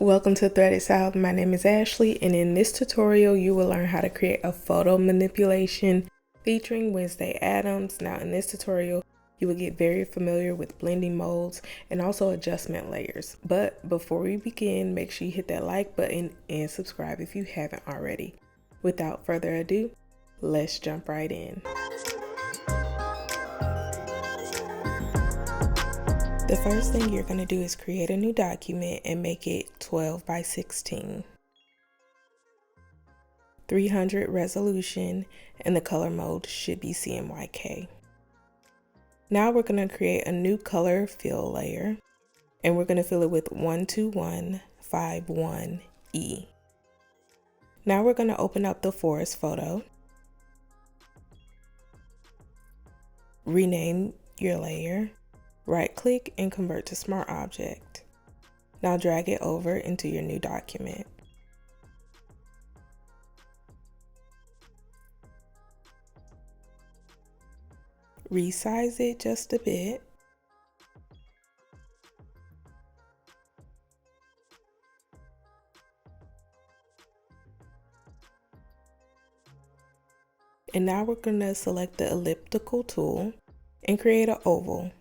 Welcome to Threaded South. My name is Ashley, and in this tutorial you will learn how to create a photo manipulation featuring Wednesday Addams. Now in this tutorial you will get very familiar with blending modes and also adjustment layers. But before we begin, make sure you hit that like button and subscribe if you haven't already. Without further ado, let's jump right in. The first thing you're going to do is create a new document and make it 12 by 16. 300 resolution, and the color mode should be CMYK. Now we're going to create a new color fill layer, and we're going to fill it with 12151E. Now we're going to open up the forest photo, rename your layer, right click and convert to Smart Object. Now drag it over into your new document. Resize it just a bit. And now we're going to select the elliptical tool and create an oval.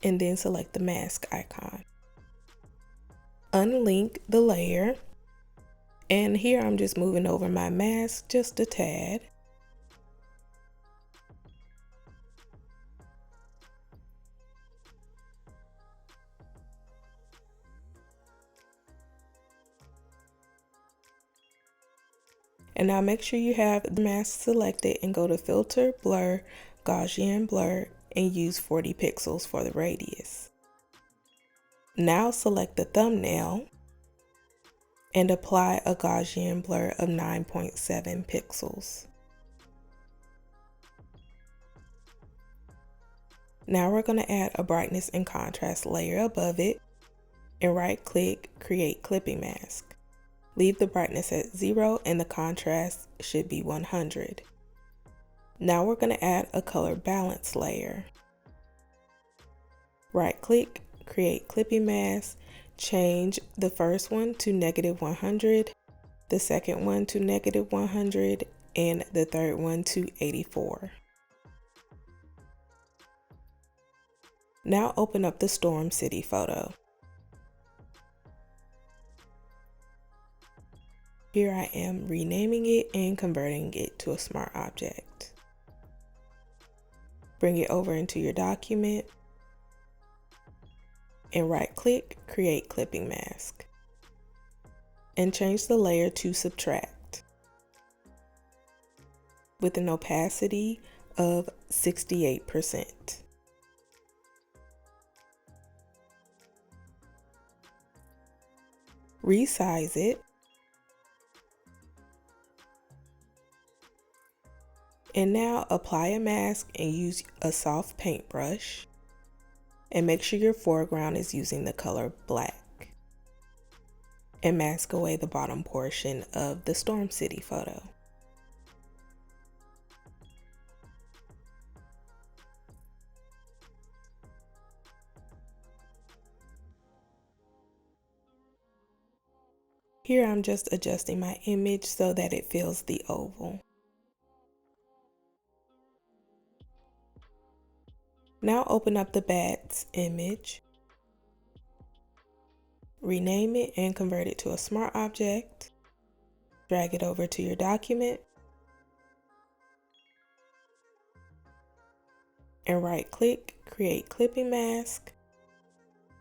And then select the mask icon. Unlink the layer. And here I'm just moving over my mask just a tad. And now make sure you have the mask selected and go to Filter, Blur, Gaussian Blur, and use 40 pixels for the radius. Now select the thumbnail and apply a Gaussian blur of 9.7 pixels. Now we're going to add a brightness and contrast layer above it and right click, create clipping mask. Leave the brightness at 0 and the contrast should be 100. Now we're going to add a color balance layer. Right click, create clipping mask, change the first one to -100, the second one to -100, and the third one to 84. Now open up the Storm City photo. Here I am renaming it and converting it to a smart object. Bring it over into your document and right click, create clipping mask. And change the layer to subtract with an opacity of 68%. Resize it. And now apply a mask and use a soft paintbrush. And make sure your foreground is using the color black. And mask away the bottom portion of the Storm City photo. Here I'm just adjusting my image so that it fills the oval. Now open up the bat's image, rename it and convert it to a smart object, drag it over to your document, and right click, create clipping mask,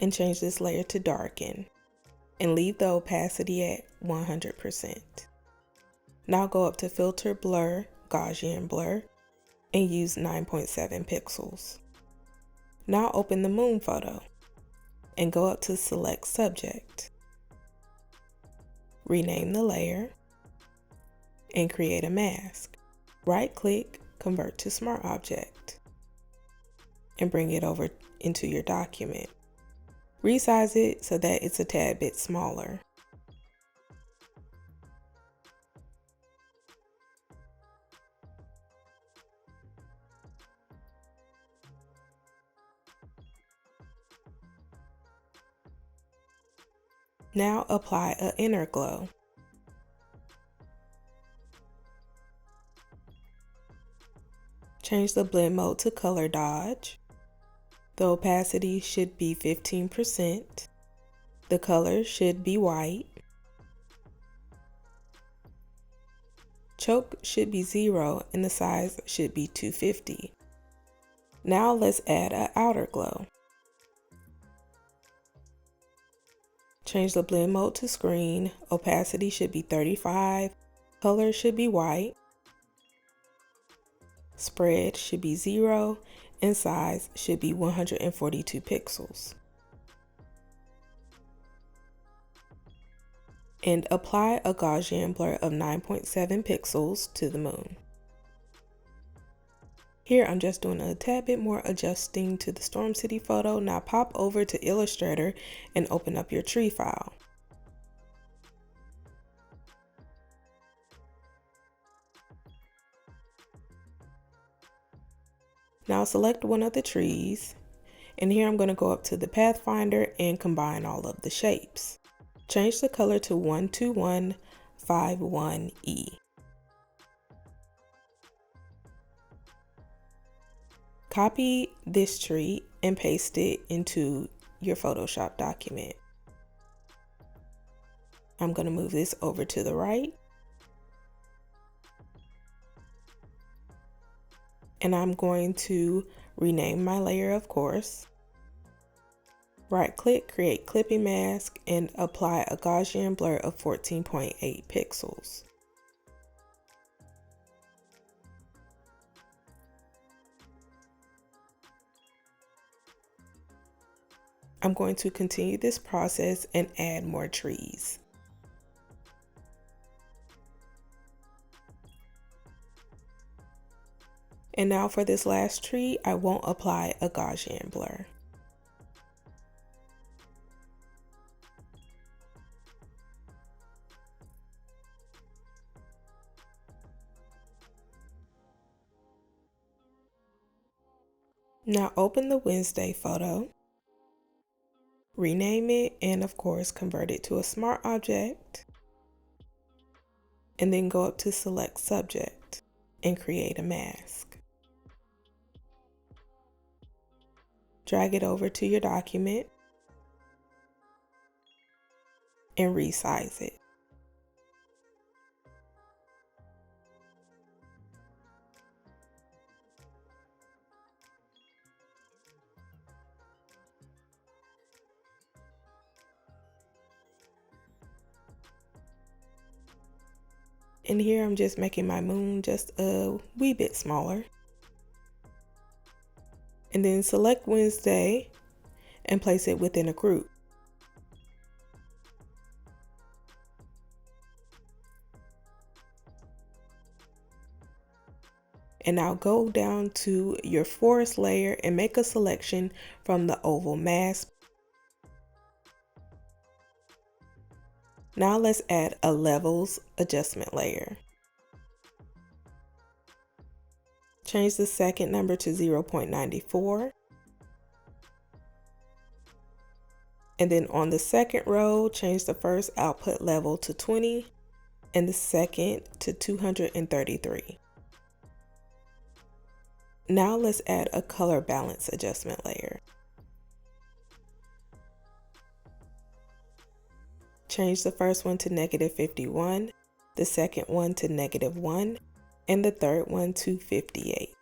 and change this layer to darken, and leave the opacity at 100%. Now go up to Filter, Blur, Gaussian Blur, and use 9.7 pixels. Now open the moon photo and go up to Select Subject. Rename the layer and create a mask. Right click, convert to Smart Object, and bring it over into your document. Resize it so that it's a tad bit smaller. Now apply an inner glow. Change the blend mode to color dodge. The opacity should be 15%. The color should be white. Choke should be 0 and the size should be 250. Now let's add an outer glow. Change the blend mode to screen. Opacity should be 35. Color should be white. Spread should be 0 and size should be 142 pixels. And apply a Gaussian blur of 9.7 pixels to the moon. Here I'm just doing a tad bit more adjusting to the Storm City photo. Now pop over to Illustrator and open up your tree file. Now select one of the trees, and here I'm going to go up to the Pathfinder and combine all of the shapes. Change the color to 12151E. Copy this tree and paste it into your Photoshop document. I'm going to move this over to the right. And I'm going to rename my layer, of course. Right click, create clipping mask, and apply a Gaussian blur of 14.8 pixels. I'm going to continue this process and add more trees. And now for this last tree, I won't apply a Gaussian blur. Now open the Wednesday photo, rename it, and of course convert it to a smart object, and then go up to select subject and create a mask. Drag it over to your document and resize it. And here I'm just making my moon just a wee bit smaller. And then select Wednesday and place it within a group. And now go down to your forest layer and make a selection from the oval mask. Now let's add a levels adjustment layer. Change the second number to 0.94. And then on the second row, change the first output level to 20 and the second to 233. Now let's add a color balance adjustment layer. Change the first one to -51, the second one to -1, and the third one to 58.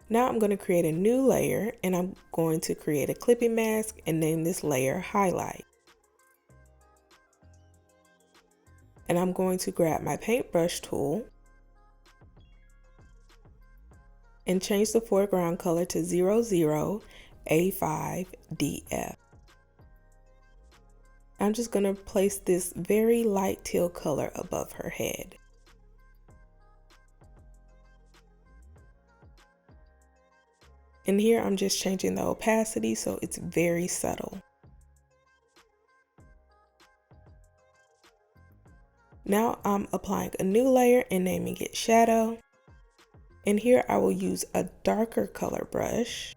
Now I'm going to create a new layer, and I'm going to create a clipping mask and name this layer Highlight. And I'm going to grab my paintbrush tool and change the foreground color to 00A5DF. I'm just going to place this very light teal color above her head. And here I'm just changing the opacity so it's very subtle. Now I'm applying a new layer and naming it Shadow. And here I will use a darker color brush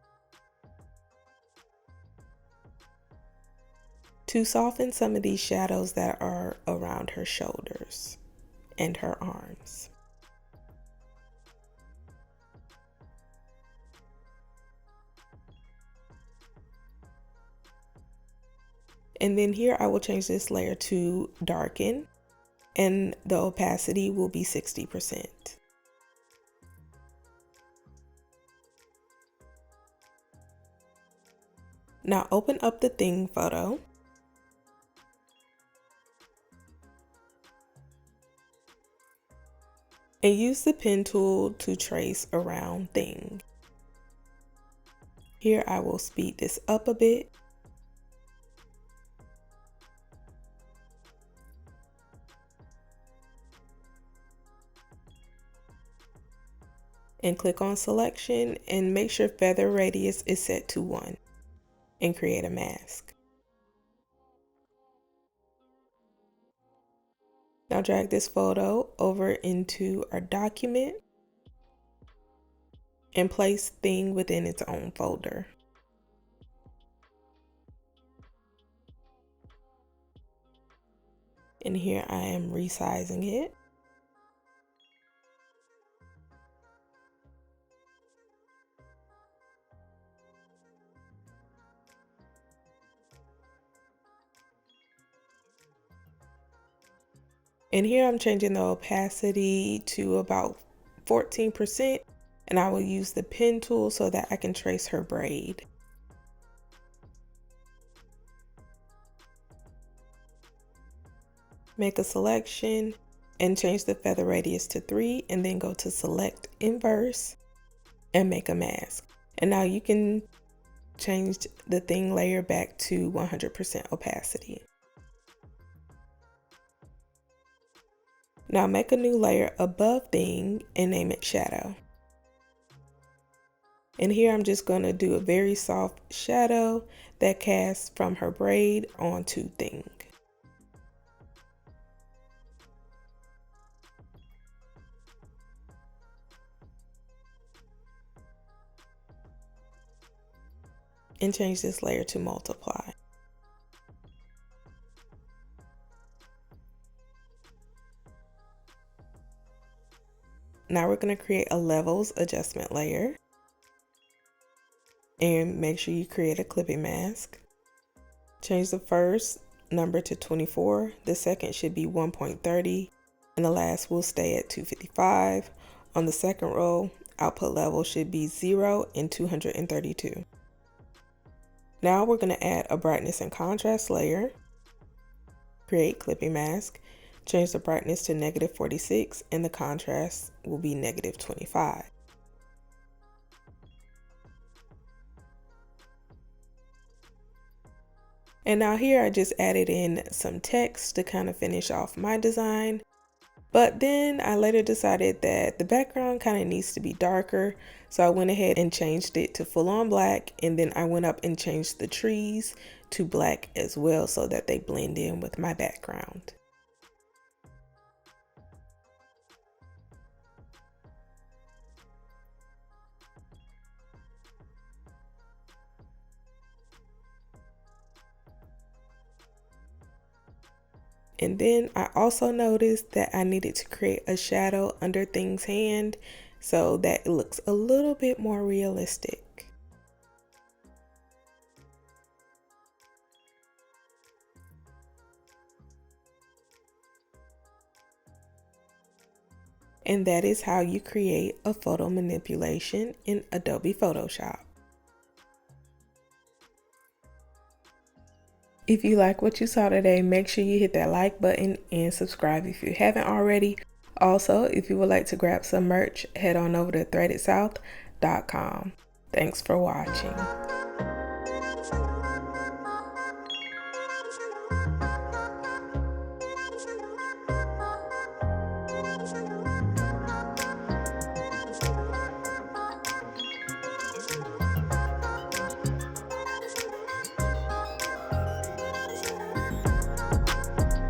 to soften some of these shadows that are around her shoulders and her arms. And then here I will change this layer to darken, and the opacity will be 60%. Now open up the thing photo. And use the pen tool to trace around thing. Here I will speed this up a bit. And click on selection and make sure feather radius is set to 1 and create a mask. Now drag this photo over into our document and place thing within its own folder. And here I am resizing it. And here I'm changing the opacity to about 14%, and I will use the pen tool so that I can trace her braid. Make a selection and change the feather radius to 3, and then go to select inverse and make a mask. And now you can change the thing layer back to 100% opacity. Now make a new layer above thing and name it shadow. And here I'm just going to do a very soft shadow that casts from her braid onto thing. And change this layer to multiply. Now we're going to create a levels adjustment layer. And make sure you create a clipping mask. Change the first number to 24, the second should be 1.30, and the last will stay at 255. On the second row, output level should be 0 and 232. Now we're going to add a brightness and contrast layer, create clipping mask, change the brightness to -46, and the contrast will be -25. And now here I just added in some text to kind of finish off my design. But then I later decided that the background kind of needs to be darker. So I went ahead and changed it to full on black. And then I went up and changed the trees to black as well so that they blend in with my background. And then I also noticed that I needed to create a shadow under thing's hand so that it looks a little bit more realistic. And that is how you create a photo manipulation in Adobe Photoshop. If you like what you saw today, make sure you hit that like button and subscribe if you haven't already. Also, if you would like to grab some merch, head on over to threadedsouth.com. Thanks for watching.